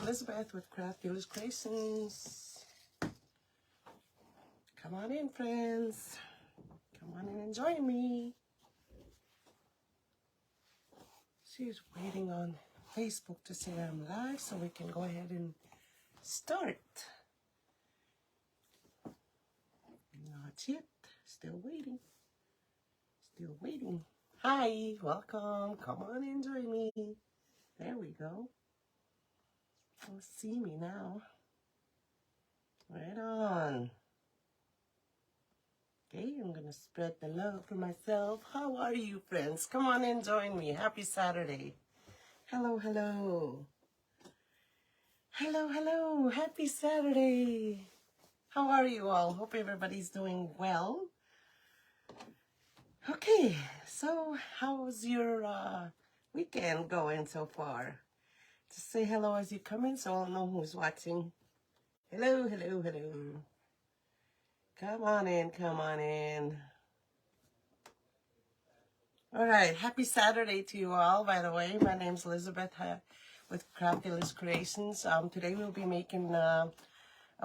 Elizabeth with Crafty CreeAtions. Come on in, friends. Come on in and join me. She's waiting on Facebook to say I'm live so we can go ahead and start. Not yet. Still waiting. Still waiting. Hi, welcome. Come on in, join me. There we go. You'll see me now. Right on. Okay, I'm going to spread the love for myself. How are you, friends? Come on in, join me. Happy Saturday. Hello, hello. Hello, hello. Happy Saturday. How are you all? Hope everybody's doing well. Okay, so how's your weekend going so far? Just say hello as you come in so I'll know who's watching. Hello, hello, hello. Come on in, come on in. All right, happy Saturday to you all, by the way. My name's Elizabeth with Crafty CreeAtions. Today we'll be making a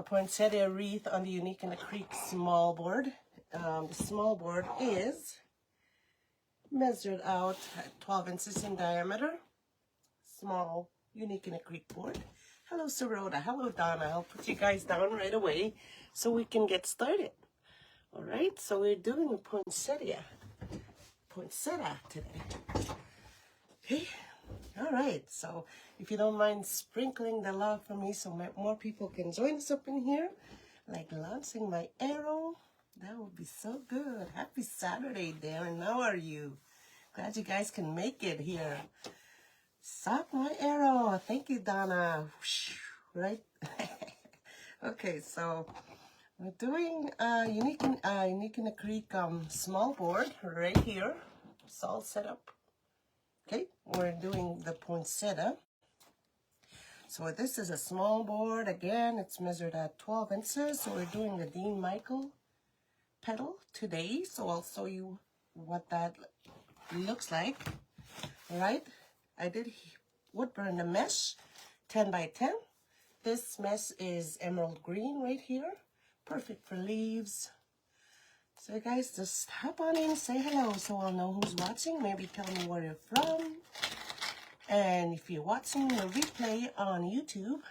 poinsettia wreath on the Unique in the Creek small board. The small board is measured out at 12 inches in diameter. Small Unique in the Creek board. Hello, Sarota. Hello, Donna. I'll put you guys down right away so we can get started. All right, so we're doing a poinsettia today. Okay, all right. So if you don't mind sprinkling the love for me so more people can join us up in here, like launching my arrow, that would be so good. Happy Saturday, Darren. How are you? Glad you guys can make it here. Stop my arrow. Thank you, Donna. Right? Okay, so we're doing Unique in the Creek small board right here. It's all set up. Okay, we're doing the poinsettia. So this is a small board. Again, it's measured at 12 inches. So we're doing the Dean Michael petal today. So I'll show you what that looks like. All right. I did wood burn the mesh 10 by 10. This mesh is emerald green right here. Perfect for leaves. So guys, just hop on in, say hello so I'll know who's watching. Maybe tell me where you're from. And if you're watching the replay on YouTube,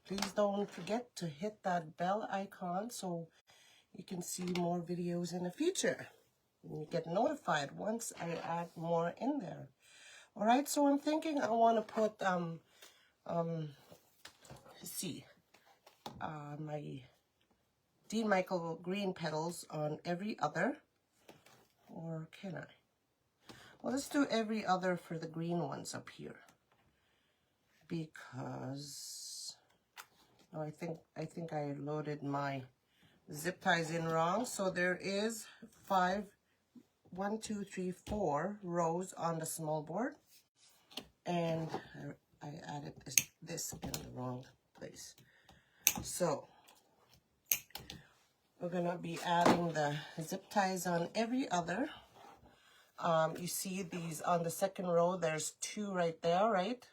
please don't forget to hit that bell icon so you can see more videos in the future. And you get notified once I add more in there. All right, so I'm thinking I want to put my Dean Michael green petals on every other, or can I? Well, let's do every other for the green ones up here, because I think I loaded my zip ties in wrong. So there is 4 rows on the small board. And I added this in the wrong place. So we're gonna be adding the zip ties on every other. You see these on the second row, there's 2 right there, right?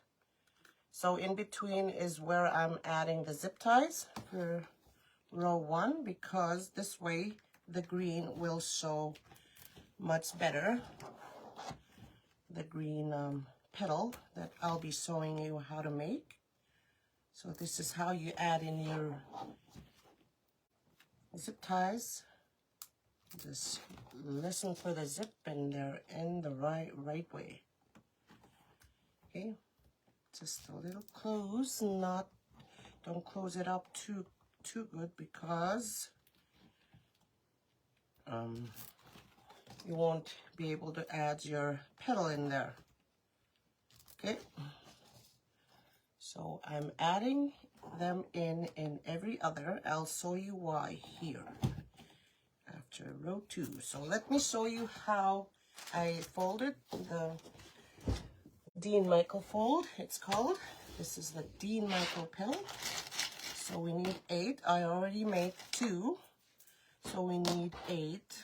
So in between is where I'm adding the zip ties for row 1, because this way the green will show much better. The green petal that I'll be showing you how to make. So this is how you add in your zip ties. Just listen for the zip and they're in the right way. Okay, just a little close, don't close it up too good, because you won't be able to add your petal in there. Okay, so I'm adding them in every other. I'll show you why here after row 2. So let me show you how I folded the Dean Michael fold, it's called. This is the Dean Michael petal. So we need 8. I already made 2, so we need 8.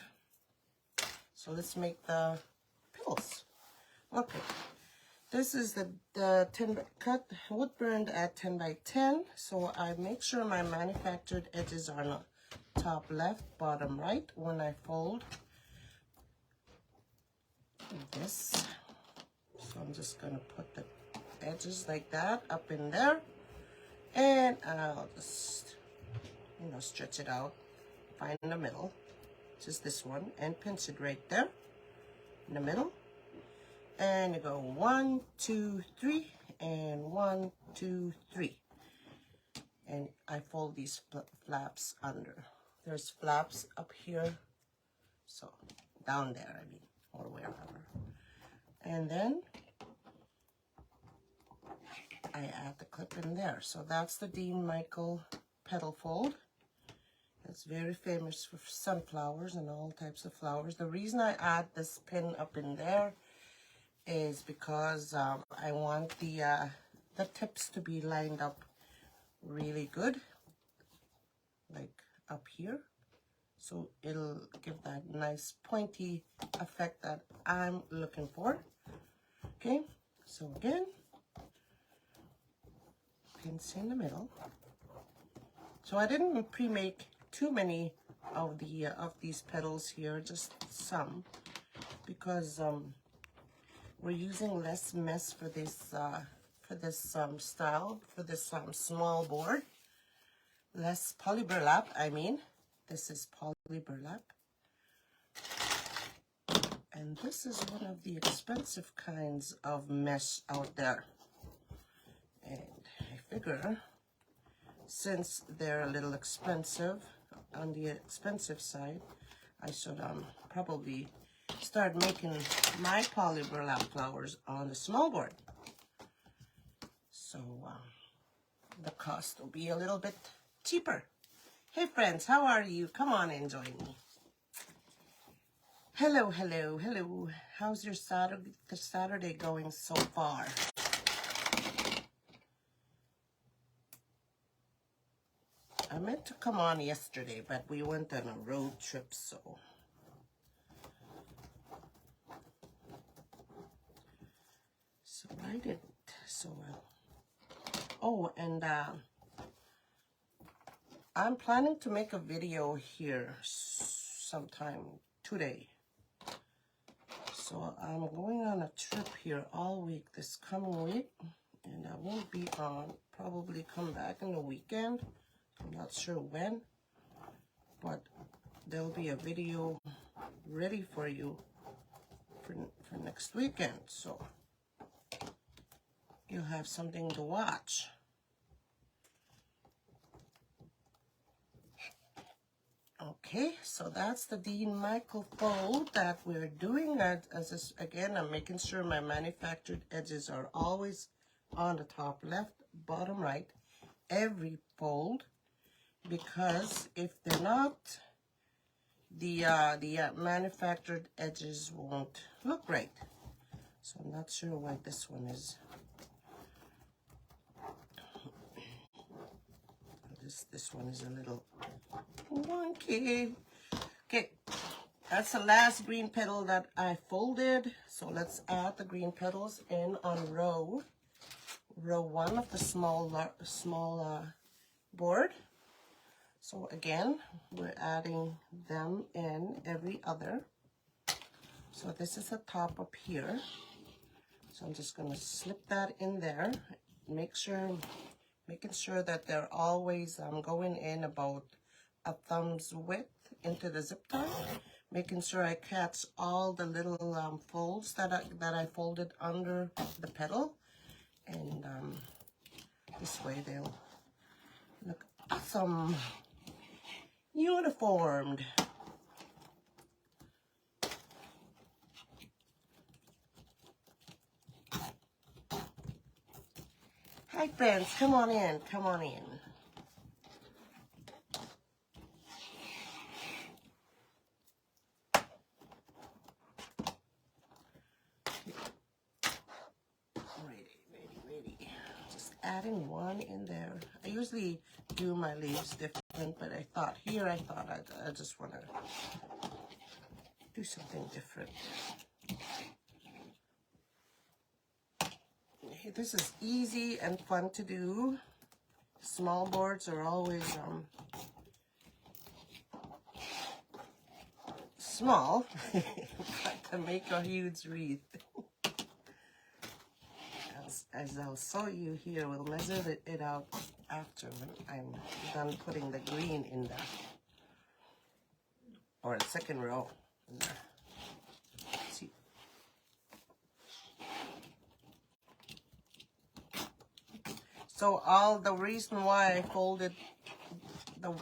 So let's make the petals. Okay. This is the 10 cut wood burned at 10 by 10. So I make sure my manufactured edges are not top left, bottom right when I fold this. So I'm just gonna put the edges like that up in there, and I'll just, you know, stretch it out, find the middle, just this one, and pinch it right there in the middle. And you go 1, 2, 3, and 1, 2, 3. And I fold these flaps under. There's flaps up here, so down there, I mean, or wherever. And then I add the clip in there. So that's the Dean Michael petal fold. It's very famous for sunflowers and all types of flowers. The reason I add this pin up in there is because I want the tips to be lined up really good, like up here. So it'll give that nice pointy effect that I'm looking for. Okay, so again, pins in the middle. So I didn't pre-make too many of these petals here, just some, because we're using less mess for this style, for this small board. Less poly burlap, I mean. This is poly burlap. And this is one of the expensive kinds of mesh out there. And I figure, since they're a little expensive, on the expensive side, I should probably start making my poly burlap flowers on the small board. So the cost will be a little bit cheaper. Hey friends, how are you? Come on and join me. Hello, hello, hello. How's your Saturday going so far? I meant to come on yesterday, but we went on a road trip, so. So I didn't so well. Oh, and I'm planning to make a video here sometime today. So I'm going on a trip here all week, this coming week, and I won't be on, probably come back in the weekend. I'm not sure when, but there'll be a video ready for you for next weekend, so you'll have something to watch. Okay, so that's the Dean Michael fold that we're doing. Again, I'm making sure my manufactured edges are always on the top left, bottom right, every fold, because if they're not, the manufactured edges won't look right. So I'm not sure why this one is. This one is a little wonky. Okay, that's the last green petal that I folded. So let's add the green petals in on row 1 of the small board. So again, we're adding them in every other. So this is the top up here. So I'm just gonna slip that in there. Making sure that they're always going in about a thumb's width into the zip tie. Making sure I catch all the little folds that I folded under the petal, and this way they'll look awesome, uniformed. Hi friends, come on in, come on in. Ready. Just adding one in there. I usually do my leaves different, but I thought I just want to do something different. this is easy and fun to do. Small boards are always small, but to make a huge wreath. As I'll show you here, we'll measure it out after when I'm done putting the green in there, or the second row in there. See. So the reason why I folded the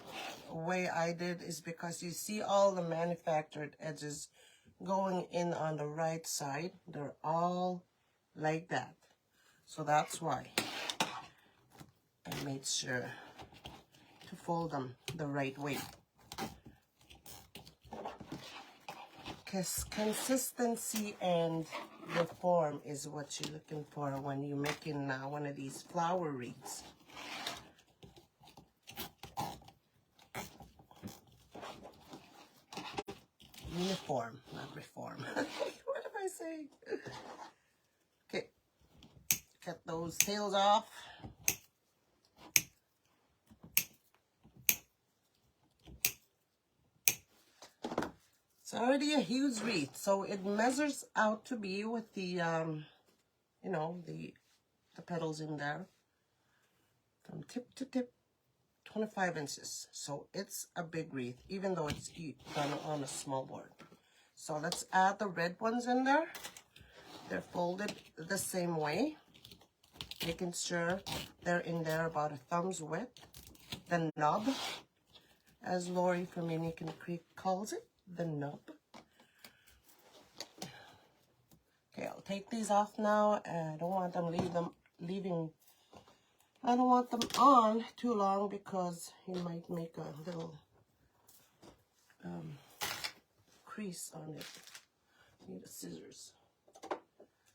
way I did is because you see all the manufactured edges going in on the right side. They're all like that. So that's why I made sure to fold them the right way. Because consistency and the form is what you're looking for when you're making one of these flower wreaths. Uniform, not reform. What am I saying? Okay, cut those tails off. It's already a huge wreath, so it measures out to be with the, you know, the petals in there, from tip to tip, 25 inches. So it's a big wreath, even though it's done on a small board. So let's add the red ones in there. They're folded the same way, making sure they're in there about a thumb's width. The nub, as Lori from Unique & Creek calls it, the nub. Okay, I'll take these off now. I don't want them I don't want them on too long because you might make a little crease on it. Need the scissors.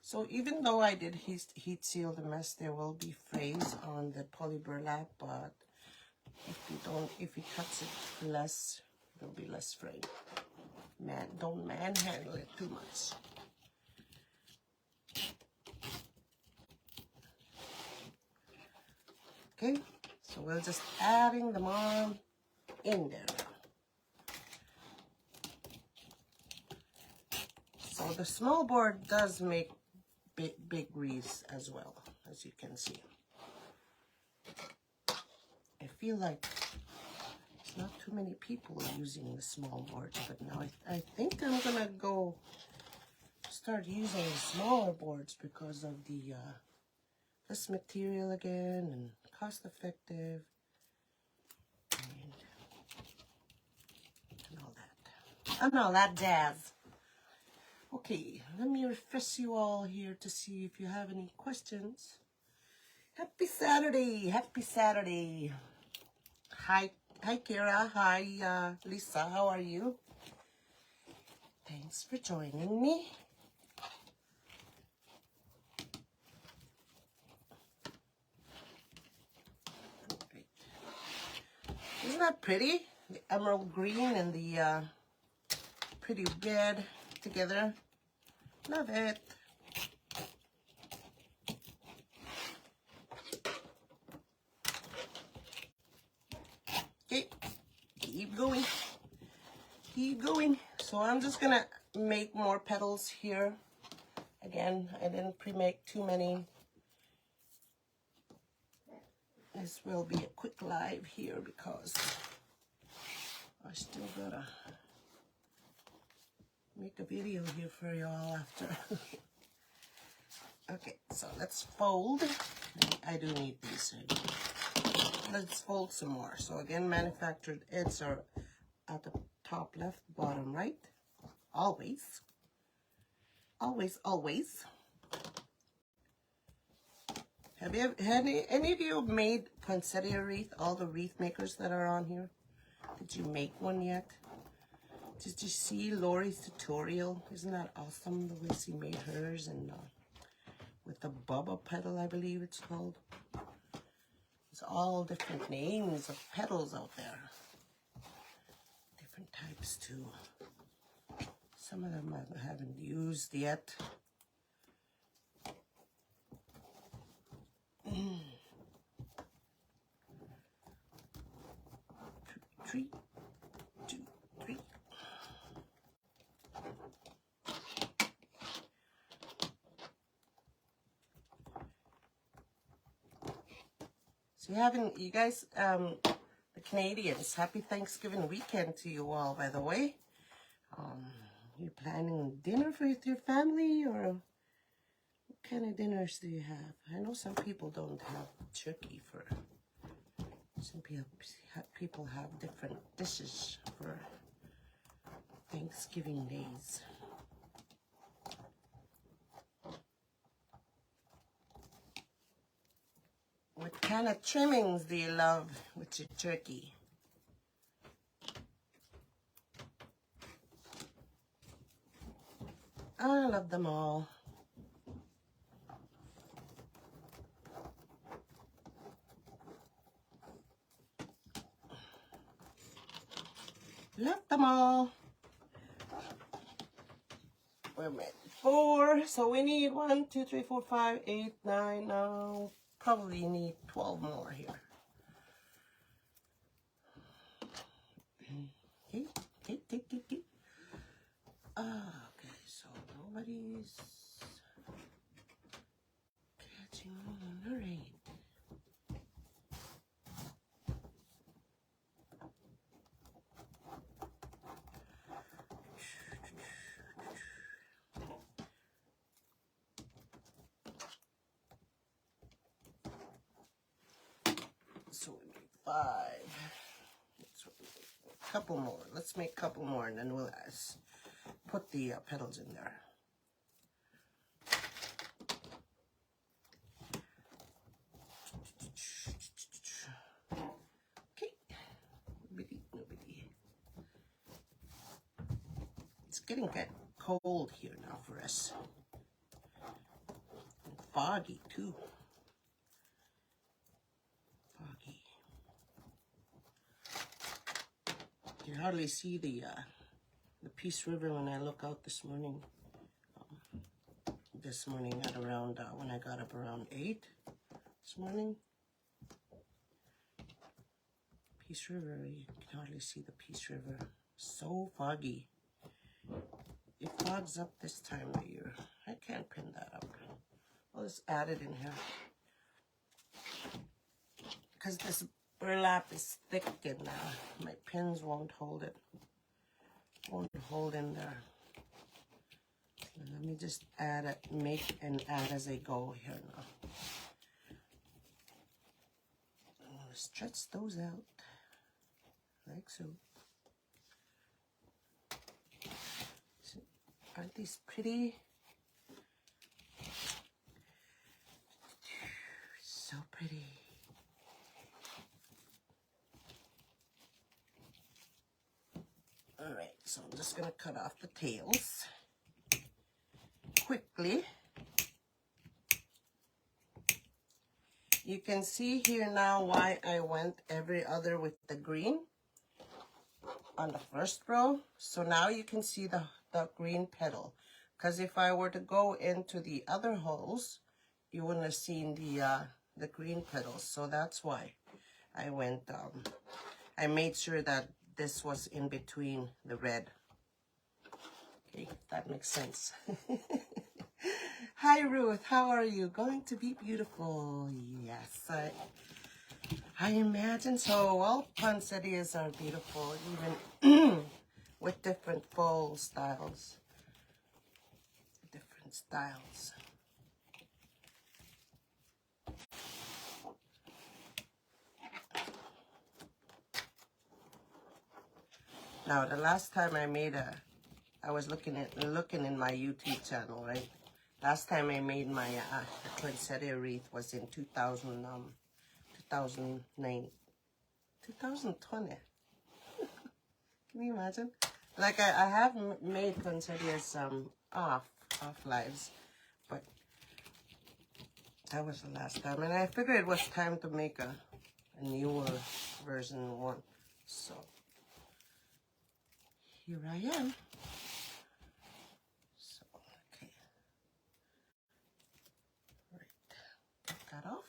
So even though I did heat seal the mess, there will be frays on the poly burlap, but if you cut it less, there'll be less fray. Don't manhandle it too much. Okay, so we're just adding them on in there. So the small board does make big wreaths as well, as you can see. I feel like there's not too many people using the small boards, but now I think I'm gonna go start using the smaller boards because of the less material again and cost effective and all that jazz. Okay, let me refresh you all here to see if you have any questions. Happy Saturday, happy Saturday. Hi Kira, hi Lisa, how are you? Thanks for joining me. Great. Isn't that pretty? The emerald green and the pretty red together. Love it. Okay, keep going. Keep going. So I'm just gonna make more petals here. Again, I didn't pre-make too many. This will be a quick live here because I still gotta make a video here for y'all after. Okay, so let's fold. I do need these. Let's fold some more. So again, manufactured edges are at the top left, bottom right. Always. Always, always. Have any of you made poinsettia wreath? All the wreath makers that are on here? Did you make one yet? Did you see Lori's tutorial? Isn't that awesome, the way she made hers? And with the Bubba petal, I believe it's called. There's all different names of petals out there. Different types too. Some of them I haven't used yet. 3, 2, 3. So you guys, the Canadians, happy Thanksgiving weekend to you all, by the way. You planning dinner with your family, or what kind of dinners do you have? I know some people don't have turkey for, some people have different dishes for Thanksgiving days. What kind of trimmings do you love with your turkey? I love them all. Love them all. Wait a minute. 4. So we need 1, 2, 3, 4, 5, 8, 9. Now probably need 12 more here. Okay. Okay, so nobody's catching on. All right. So we need 5. A couple more. Let's make a couple more, and then we'll put the petals in there. Okay. Nobody. It's getting cold here now for us. And foggy too. Foggy. You can hardly see the Peace River when I look out this morning. This morning at around, when I got up around 8 this morning. Peace River, you can hardly see the Peace River. So foggy. It fogs up this time of year. I can't pin that up. I'll just add it in here. Because this burlap is thick and my pins won't hold it. Won't hold in there. So let me just add it, make and add as I go here now. I'm going to stretch those out like so. Aren't these pretty? So pretty. All right, so I'm just gonna cut off the tails quickly. You can see here now why I went every other with the green on the first row. So now you can see the green petal. Because if I were to go into the other holes, you wouldn't have seen the green petals. So that's why I went, I made sure that this was in between the red. Okay, if that makes sense. Hi Ruth, how are you? Going to be beautiful. Yes, I imagine so. All poinsettias are beautiful, even with different fall styles. Different styles. Now, the last time I made I was looking in my YouTube channel, right? Last time I made my poinsettia wreath was in 2020. Can you imagine? Like I have made poinsettias off lives, but that was the last time, and I figured it was time to make a newer version one. So here I am. So okay, right, get that off.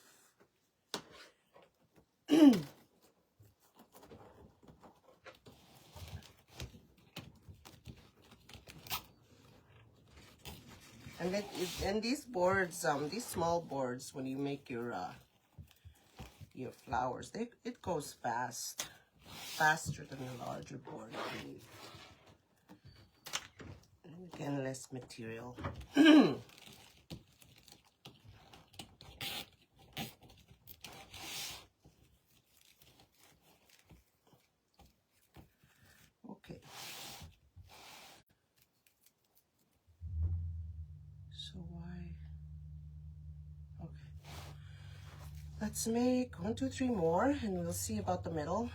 and these boards, these small boards, when you make your flowers, it goes faster than the larger board, I believe. And again, less material. Okay. So why? Okay. Let's make 1, 2, 3 more, and we'll see about the middle.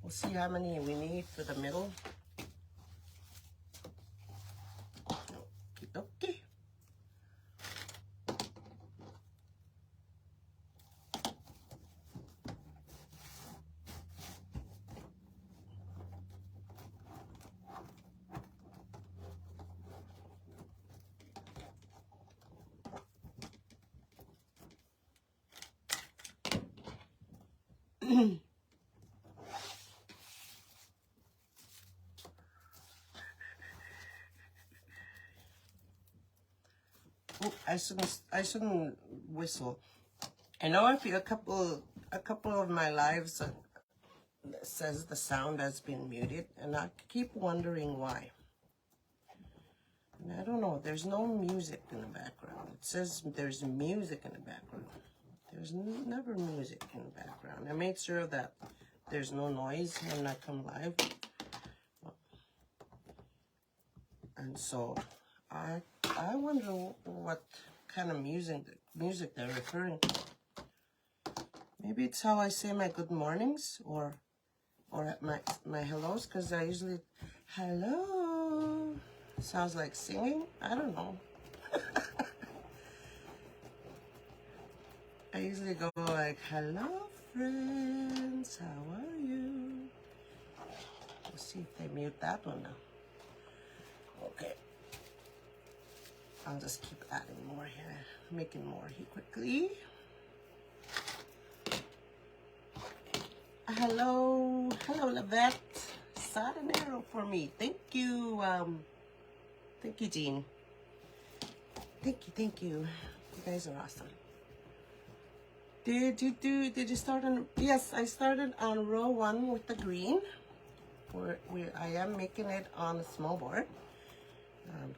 We'll see how many we need for the middle. Okay. Oh, I shouldn't whistle. I know a couple of my lives says the sound has been muted, and I keep wondering why. And I don't know. There's no music in the background. It says there's music in the background. There's never music in the background. I made sure that there's no noise when I come live. And so I wonder what kind of music they're referring to. Maybe it's how I say my good mornings or my hellos, because I usually hello sounds like singing. I don't know. I usually go like, hello friends, how are you? Let's see if they mute that one now. Okay. I'll just keep adding more here, making more here quickly. Hello, Lavette. Satanero for me. Thank you, Jean. Thank you. You guys are awesome. Did you start on? Yes, I started on row 1 with the green. I am making it on a small board.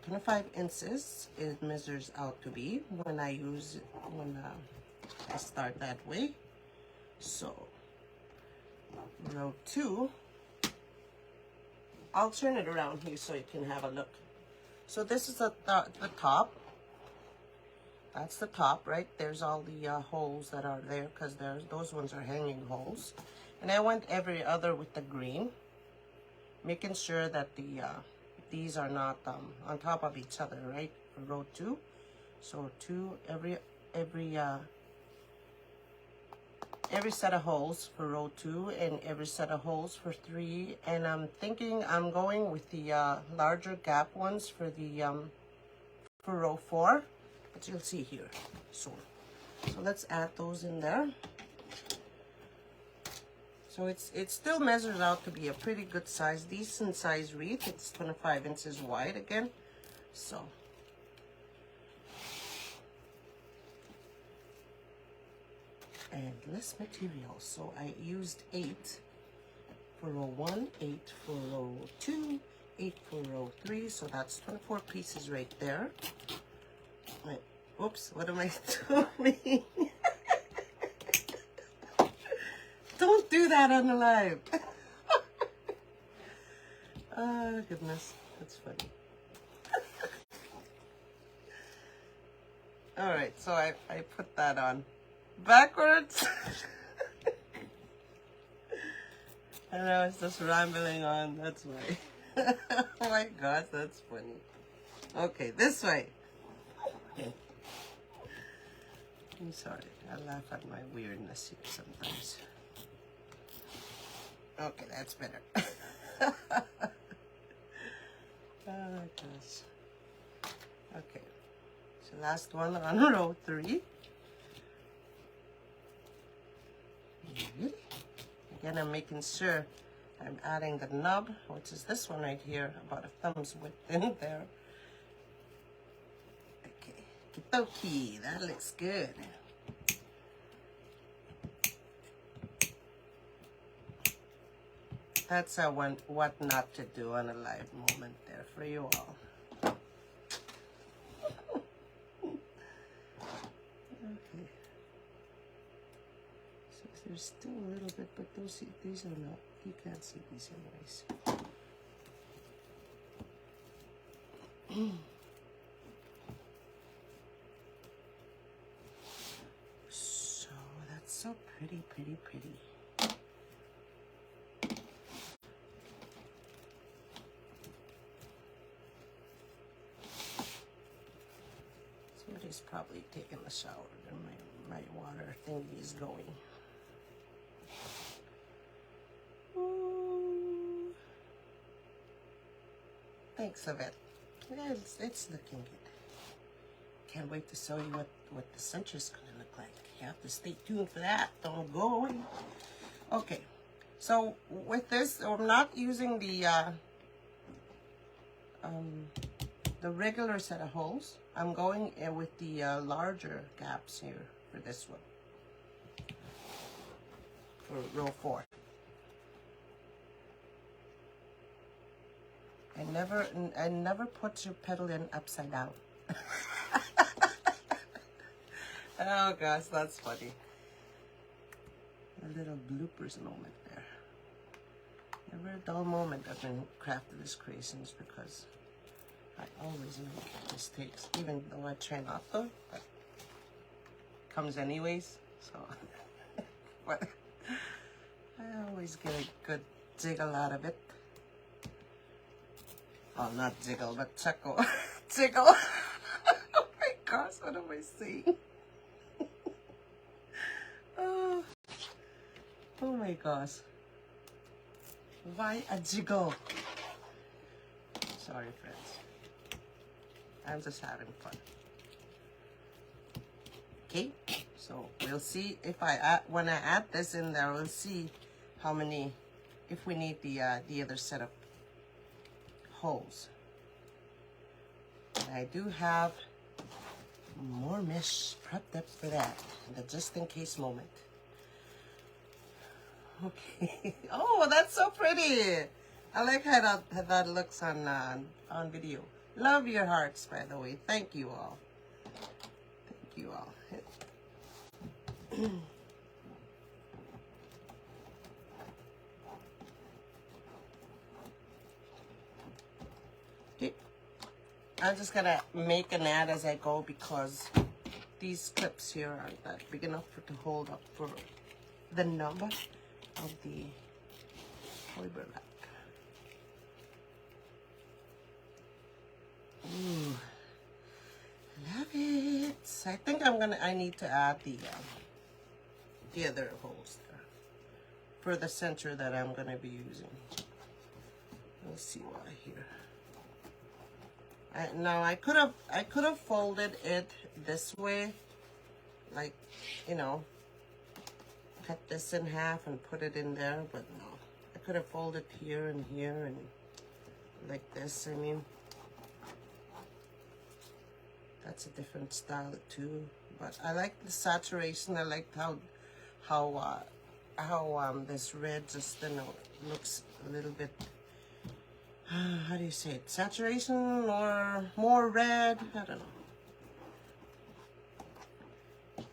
25 inches it measures out to be when I start that way. So row 2, I'll turn it around here so you can have a look. So this is the top. That's the top, right? There's all the holes that are there, because those ones are hanging holes. And I went every other with the green, making sure that these are not on top of each other, right? For row 2. So every set of holes for row 2 and every set of holes for 3. And I'm thinking I'm going with the larger gap ones for for row 4, but you'll see here soon. So let's add those in there. So it still measures out to be a pretty good size, decent size wreath. It's 25 inches wide again. So and less material. So I used 8 for row 1, 8 for row 2, 8 for row 3. So that's 24 pieces right there. Wait, oops, what am I doing? Don't do that on the live. Oh, goodness. That's funny. All right, so I put that on backwards. And I was just rambling on. That's why. Oh my gosh, that's funny. Okay, this way. I'm sorry. I laugh at my weirdness here sometimes. Okay, that's better. Oh gosh. Okay. So last one on row 3. Again, I'm making sure I'm adding the nub, which is this one right here, about a thumb's width in there. Okie, that looks good. That's what not to do on a live moment there for you all. Okay. So there's still a little bit, but these are not, you can't see these anyways. So that's so pretty, pretty, pretty. Somebody's probably taking a shower and my water thingy is going. Ooh. Thanks, Yvette. Yeah, it's looking good. Can't wait to show you what the center's gonna look like. You have to stay tuned for that. Don't go away. Okay, so with this, I'm not using the regular set of holes. I'm going with the larger gaps here for this one, for row 4. And never put your pedal in upside down. Oh gosh, that's funny. A little bloopers moment there. Never a dull moment I've been crafting these creations because I always make mistakes, even though I try not to, but it comes anyways, so. But I always get a good jiggle out of it. Oh, not jiggle, but chuckle. Jiggle. Oh my gosh, what am I saying? Oh my gosh. Why a jiggle? Sorry, friends. I'm just having fun. Okay, so we'll see if when I add this in there, we'll see how many, if we need the other set of holes. And I do have more mesh prepped up for that, the just in case moment. Okay. Oh, that's so pretty. I like how that looks on video. Love your hearts, by the way. Thank you all. Thank you all. Okay. I'm just gonna make an ad as I go because these clips here aren't that big enough to hold up for the number of the fiber wrap. Ooh, love it. I think I need to add the other holes there for the center that I'm gonna be using. Let's see why here. Now I could have folded it this way, like, you know, cut this in half and put it in there, but no. I could have folded here and like this. I mean, that's a different style too. But I like the saturation. I like how this red just, you know, looks a little bit. How do you say it? Saturation or more red? I don't know.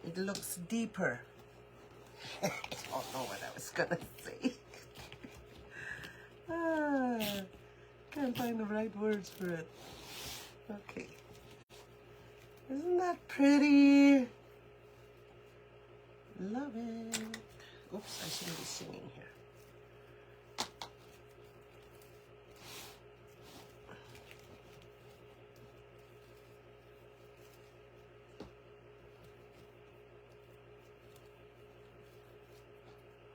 It looks deeper. I don't know what I was gonna say. Can't find the right words for it. Okay. Isn't that pretty? Love it. Oops, I shouldn't be singing here.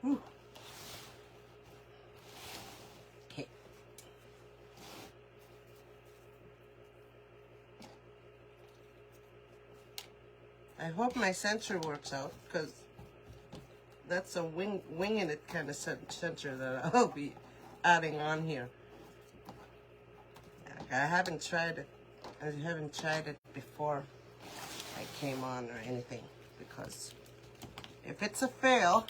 Whew. Okay. I hope my center works out, because that's a winging it kind of center that I'll be adding on here. I haven't tried it. I haven't tried it before. came on or anything, because if it's a fail,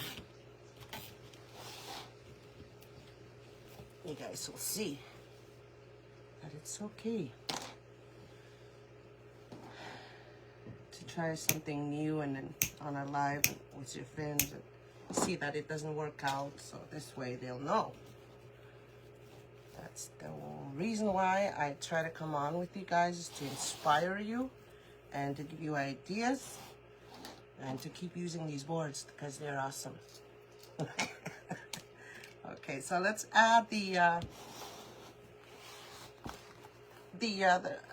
you guys will see that it's okay to try something new and then on a live with your friends and see that it doesn't work out, so this way they'll know. That's the reason why I try to come on with you guys, is to inspire you and to give you ideas and to keep using these boards because they're awesome. Okay, so let's add the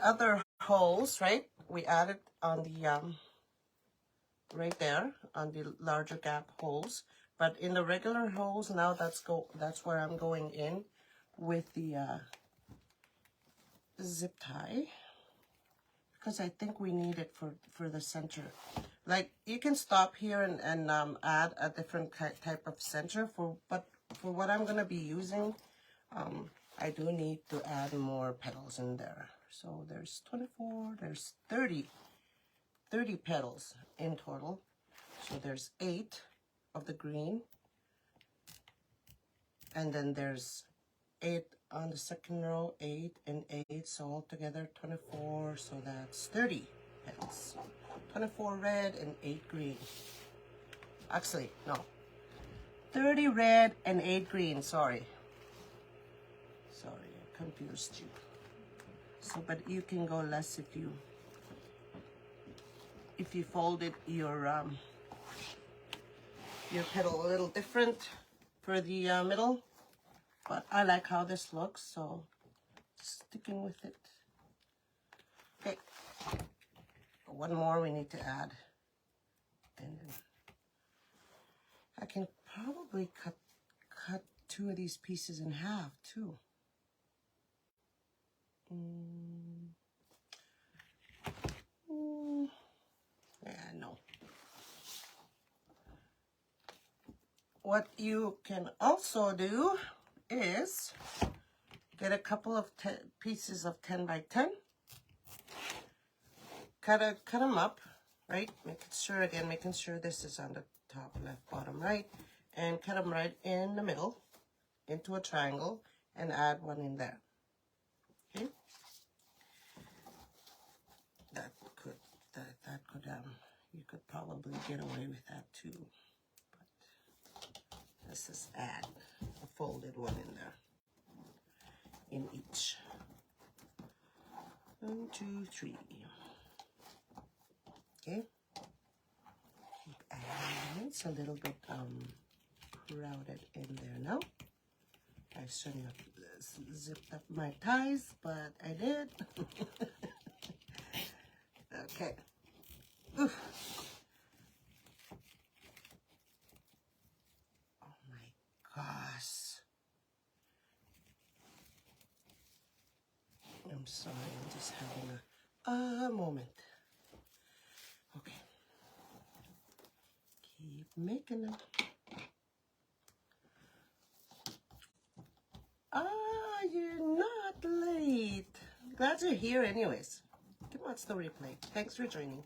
other holes, right? We added on the right there on the larger gap holes, but in the regular holes now, that's where I'm going in with the zip tie, because I think we need it for the center. Like, you can stop here and add a different type of center but for what I'm gonna be using, I do need to add more petals in there. So there's 24, there's 30 petals in total. So there's 8 of the green, and then there's 8 on the second row, 8 and 8, so altogether 24, so that's 30 petals. 24 red and 8 green. Actually, no. 30 red and 8 green, sorry. Sorry, I confused you. So, but you can go less if you folded your petal a little different for the middle. But I like how this looks, so sticking with it. Okay, one more we need to add, and then I can probably cut 2 of these pieces in half too. Yeah, no. What you can also do is get a couple of pieces of 10 by 10. Cut them up, right? Making sure this is on the top, left, bottom, right, and cut them right in the middle into a triangle and add one in there. Okay. You could probably get away with that too. But let's just add a folded one in there, in each. 1, 2, 3. Okay. Keep adding. It's a little bit crowded in there now. I shouldn't have zipped up my ties, but I did. Okay. Oof. Oh my gosh. I'm sorry, I'm just having a moment. Okay. Keep making them. You're not late. Glad you're here anyways. You can watch the replay. Thanks for joining.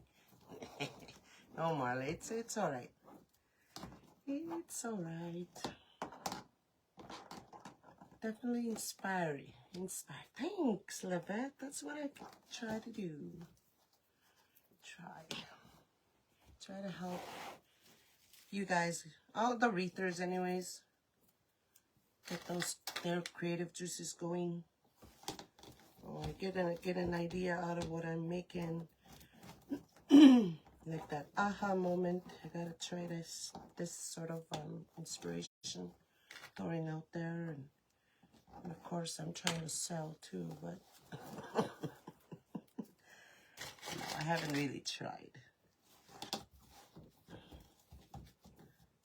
No, Marley, it's all right. It's all right. Definitely inspiring. Thanks, Levette. That's what I try to do. Try to help you guys, all the wreathers anyways, get their creative juices going. Or get an idea out of what I'm making. Like that aha moment. I gotta try this sort of inspiration throwing out there, and of course I'm trying to sell too, but I haven't really tried.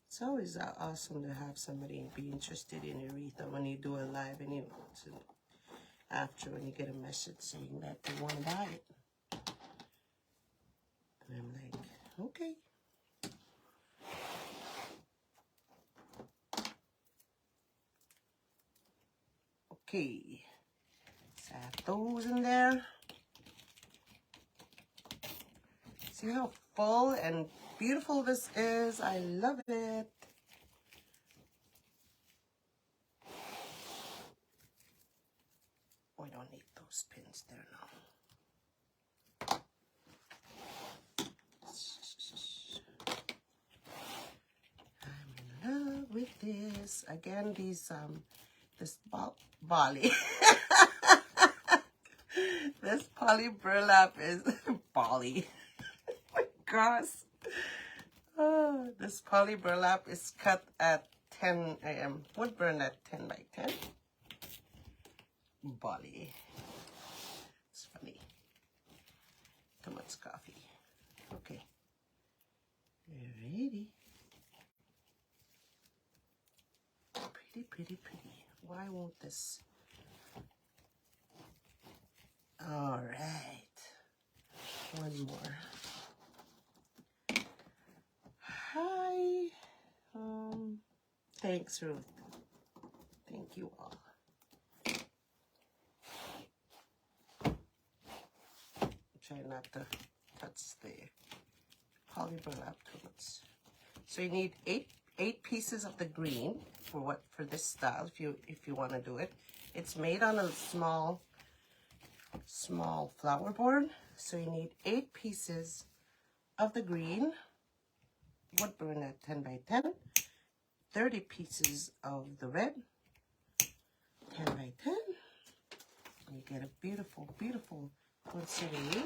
It's always awesome to have somebody be interested in your wreath when you do a live anyway. So after, when you get a message saying that they want to buy it, and I'm like, okay. Okay, let's add those in there. See how full and beautiful this is? I love it. We don't need those pins there now. I'm in love with this. Again, these this Bali. This poly burlap is Bali. Oh my gosh. Oh, this poly burlap is cut at 10 a.m. Wood burn at 10 by 10. Bali. It's funny. Too much coffee. Okay. Ready. Pretty, pretty, pretty. Why won't this? All right. One more. Hi. Thanks, Ruth. Thank you all. Try not to touch the poly burlap too much. So you need eight pieces of the green for this style if you want to do it. It's made on a small flower board, so you need 8 pieces of the green, wood burn at 10 by 10, 30 pieces of the red, 10 by 10, and you get a beautiful, beautiful poinsettia.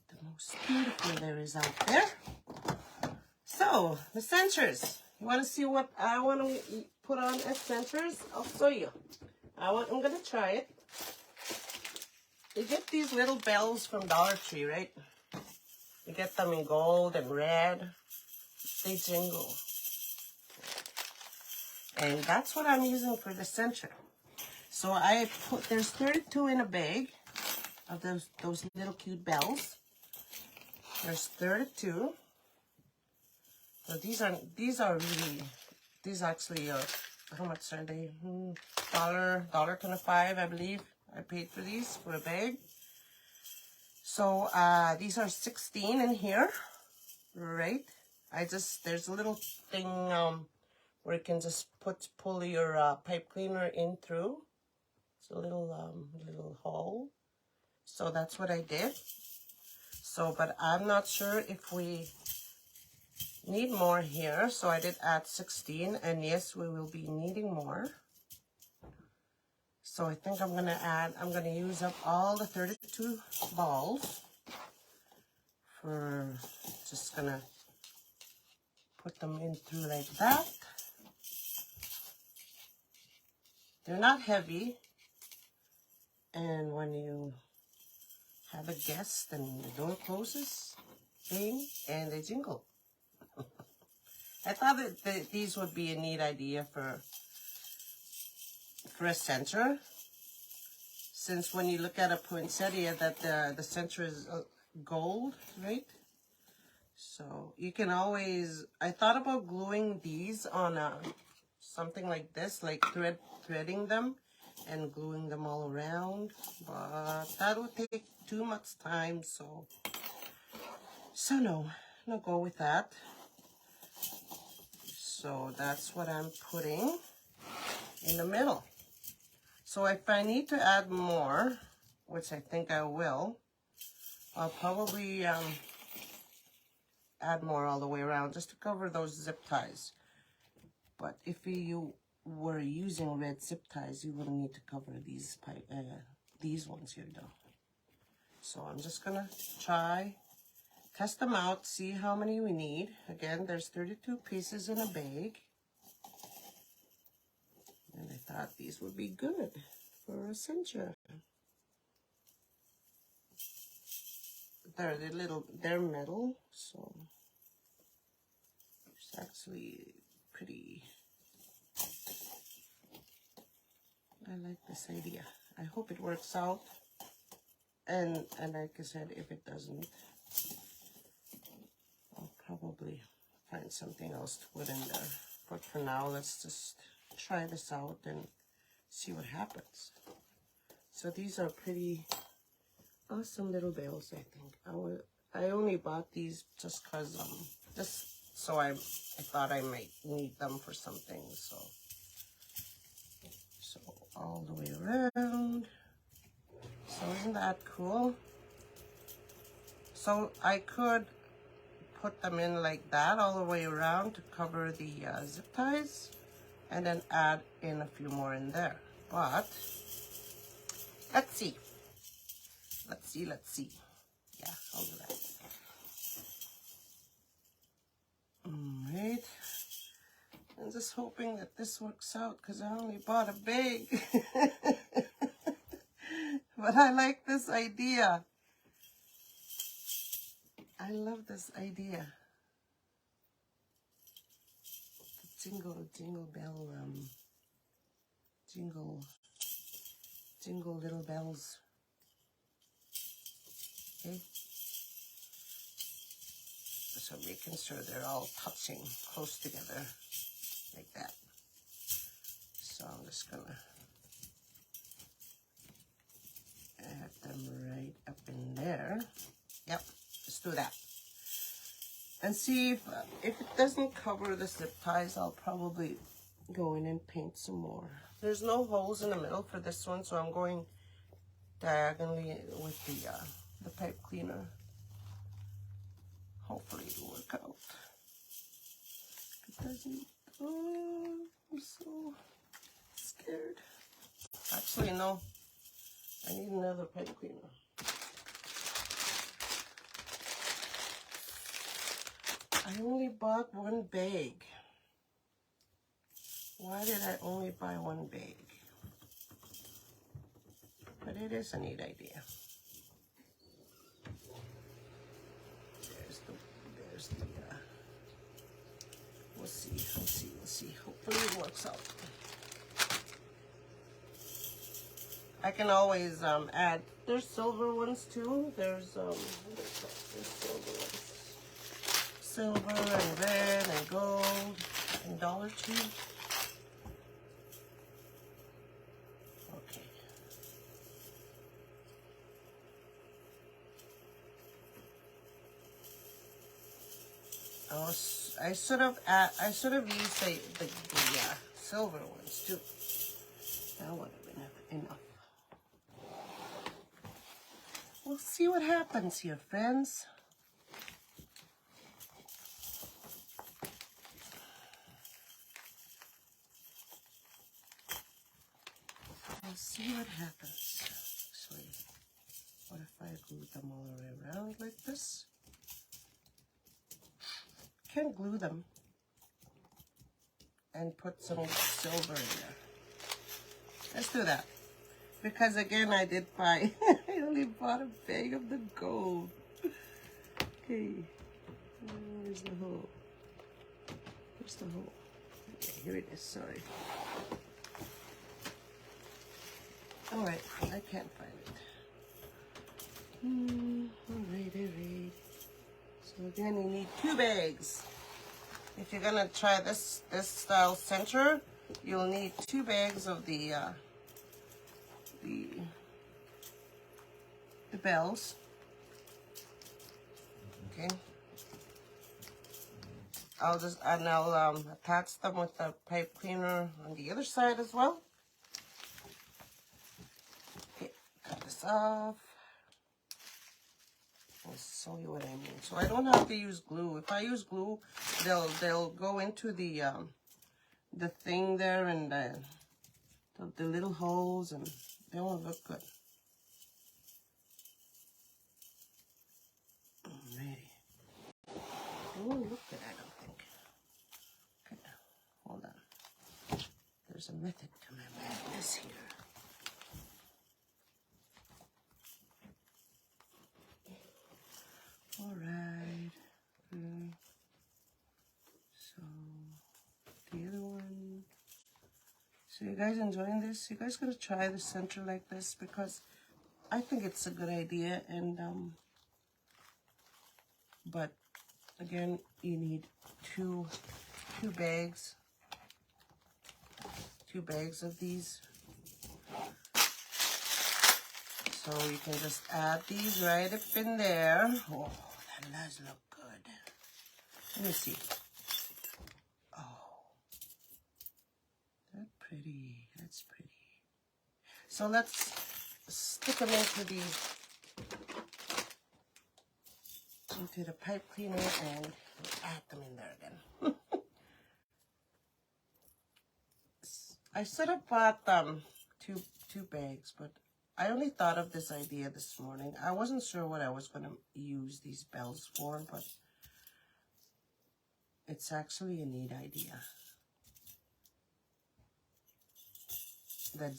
The most beautiful there is out there. So, the centers. You want to see what I want to put on as centers? I'll show you. I'm going to try it. You get these little bells from Dollar Tree, right? You get them in gold and red. They jingle. And that's what I'm using for the center. So there's 32 in a bag of those little cute bells. There's 32. So these actually are, how much are they? $1.25, I believe. I paid for these for a bag. So these are 16 in here, right? There's a little thing where you can just pull your pipe cleaner in through. It's a little hole. So that's what I did. So, but I'm not sure if we need more here, so I did add 16, and yes, we will be needing more. So I think I'm gonna use up all the 32 balls. Just gonna put them in through like that. They're not heavy, and when you have a guest and the door closes, bing, and they jingle. I thought that these would be a neat idea for a center, since when you look at a poinsettia, that the center is gold, right? So you can always, I thought about gluing these on something like this, like threading them and gluing them all around, but that would take too much time, so no go with that. So that's what I'm putting in the middle. So if I need to add more, which I think I will, I'll probably add more all the way around just to cover those zip ties. But if you were using red zip ties, you wouldn't need to cover these ones here though. So I'm just gonna test them out, see how many we need. Again, there's 32 pieces in a bag. And I thought these would be good for a center. They're metal, so it's actually pretty. I like this idea. I hope it works out. And like I said, if it doesn't, I'll probably find something else to put in there. But for now, let's just try this out and see what happens. So these are pretty awesome little bells, I think. I only bought these just because I thought I might need them for something. So all the way around. So isn't that cool? So I could put them in like that all the way around to cover the zip ties, and then add in a few more in there. But let's see. Let's see. Yeah, I'll do that. Alright. I'm just hoping that this works out because I only bought a bag. But I like this idea. I love this idea. The jingle bell, jingle little bells. Okay. So making sure they're all touching close together like that. So I'm just gonna add them right up in there. Yep, let's do that. And see if it doesn't cover the zip ties, I'll probably go in and paint some more. There's no holes in the middle for this one, so I'm going diagonally with the pipe cleaner. Hopefully it'll work out. It doesn't. Oh, I'm so scared. Actually, no. I need another pipe cleaner. I only bought one bag. Why did I only buy one bag? But it is a neat idea. There's the we'll see. Hopefully it works out. I can always add, there's silver ones too. There's silver ones. Silver and red and gold and Dollar Tree. Okay. I should have used the silver ones too. That would have been enough. We'll see what happens here, friends. We'll see what happens. Actually, what if I glue them all the way around like this? Can't glue them and put some silver in there. Let's do that. Because again, I did buy, I only bought a bag of the gold. Okay, where's the hole? Where's the hole? Okay, here it is, sorry. All right, I can't find it. All right. So again, you need 2 bags. If you're gonna try this style center, you'll need 2 bags of the bells. Okay. I'll attach them with the pipe cleaner on the other side as well. Okay, cut this off. I'll show you what I mean. So I don't have to use glue. If I use glue, they'll go into the thing there and the little holes, and they won't look good. Alrighty. They won't look good, I don't think. Okay, hold on. There's a method to my madness here. Alright. So the other one. So you guys enjoying this? You guys gonna try the center like this, because I think it's a good idea, and but again, you need two bags of these. So you can just add these right up in there. Oh, that does look good. Let me see. Oh, that's pretty. That's pretty. So let's stick them into the pipe cleaner and add them in there again. I should have bought two bags, but I only thought of this idea this morning. I wasn't sure what I was going to use these bells for, but it's actually a neat idea. The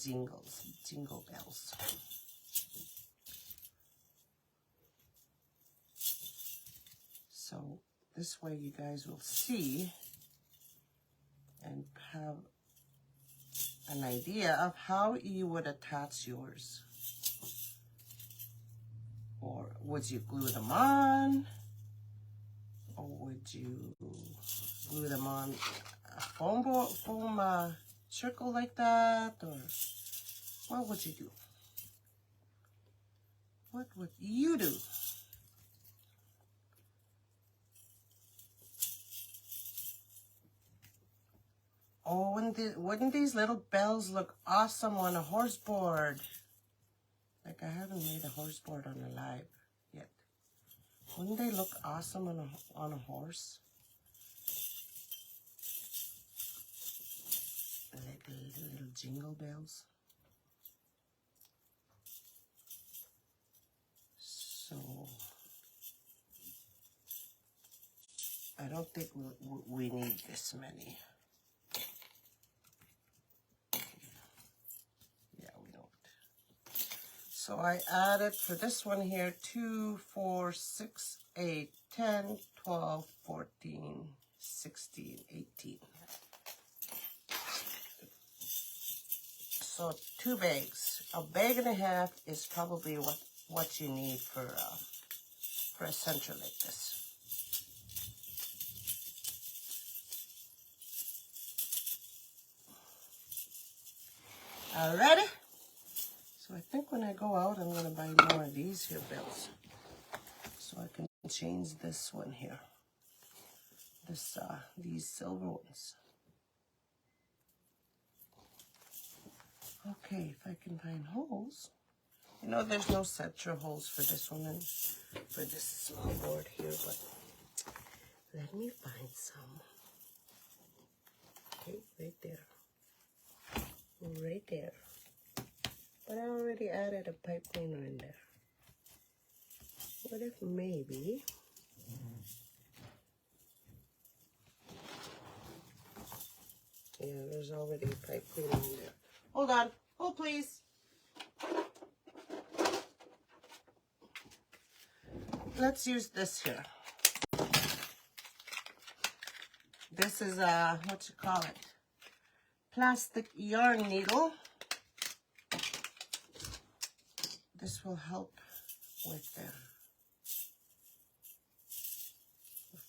jingle bells. So this way you guys will see and have an idea of how you would attach yours. Or would you glue them on? Or would you glue them on a foam circle like that? Or what would you do? What would you do? Oh, wouldn't these little bells look awesome on a horse board? Like, I haven't made a horse board on a live yet. Wouldn't they look awesome on a horse? Like little jingle bells. So, I don't think we need this many. So I added for this one here 2, 4, 6, 8, 10, 12, 14, 16, 18. So 2 bags. A bag and a half is probably what you need for a center like this. Alrighty. So I think when I go out, I'm going to buy more of these here bells. So I can change this one here. These silver ones. Okay, if I can find holes. You know, there's no center holes for this one and for this small board here, but let me find some. Okay, right there. Right there. But I already added a pipe cleaner in there. What if maybe... Yeah, there's already a pipe cleaner in there. Hold on. Hold, please. Let's use this here. This is what you call it? Plastic yarn needle. This will help with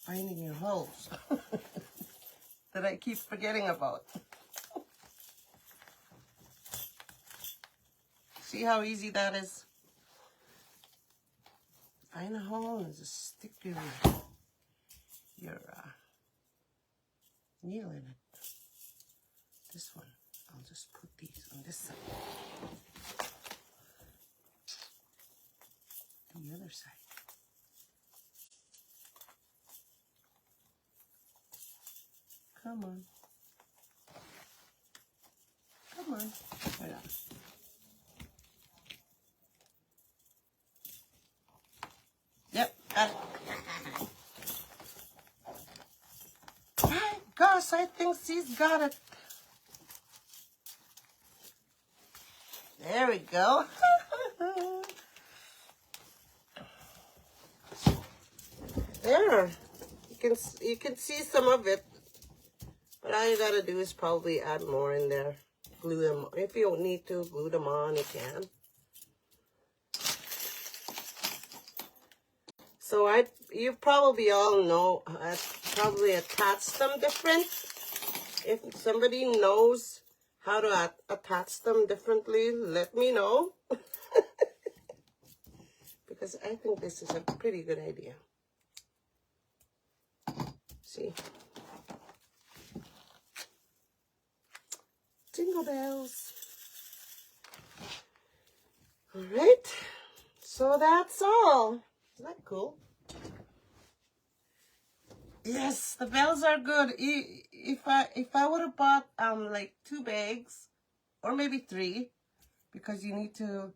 finding your holes that I keep forgetting about. See how easy that is? Find a hole and just stick your needle in it. This one, I'll just put these on this side. The other side. Come on. Come on. Right on. Yep, got it. My gosh, I think she's got it. There we go. There, you can see some of it, but all you gotta do is probably add more in there. Glue them. If you don't need to glue them on, you can. So you probably all know I probably attach them different. If somebody knows how to attach them differently, let me know. I think this is a pretty good idea. See? Jingle bells. All right. So that's all. Isn't that cool? Yes, the bells are good. If I would have bought like 2 bags or maybe 3, because you need to,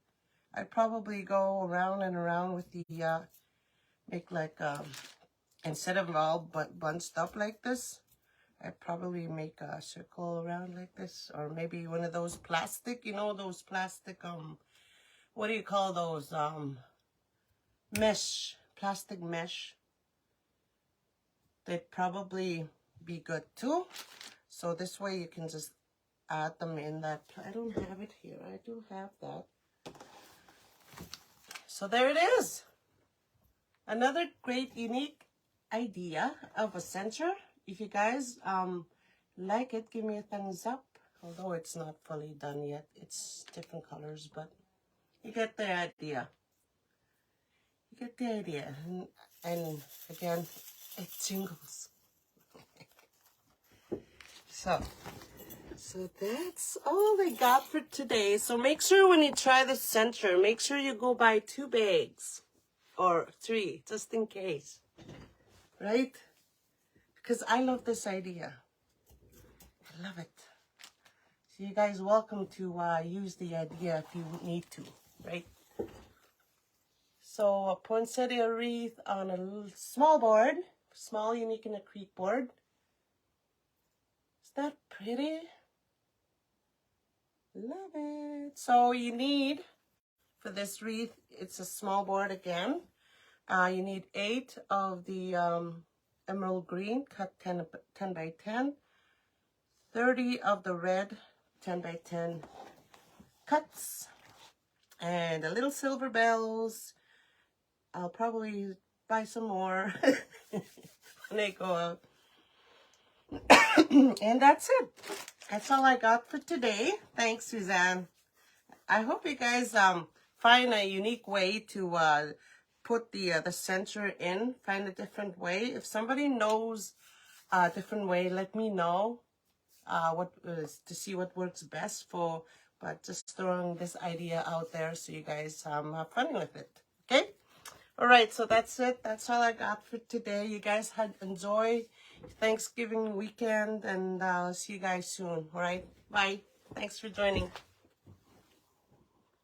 I'd probably go around and around with the make like instead of all bunched up like this, I'd probably make a circle around like this, or maybe one of those plastic, you know, those plastic what do you call those mesh, plastic mesh. They'd probably be good too. So this way you can just add them in that. I don't have it here. I do have that. So there it is. Another great unique idea of a center. If you guys like it, give me a thumbs up. Although it's not fully done yet. It's different colors, but you get the idea. You get the idea. And again, it jingles. So that's all I got for today. So make sure when you try the center, make sure you go buy 2 bags or 3, just in case, right? Because I love this idea. I love it. So you guys welcome to use the idea if you need to, right? So a poinsettia wreath on a small board, small, unique, and a creek board. Is that pretty? Love it. So you need, for this wreath, it's a small board again. You need 8 of the emerald green, cut 10 by 10. 30 of the red, 10 by 10 cuts. And the little silver bells. I'll probably buy some more when they go out. And that's it. That's all I got for today. Thanks, Suzanne. I hope you guys find a unique way to put the center in. Find a different way. If somebody knows a different way, let me know to see what works best for. But just throwing this idea out there so you guys have fun with it. Okay? All right, so that's it. That's all I got for today. You guys enjoy Thanksgiving weekend, and I'll see you guys soon. All right, bye. Thanks for joining.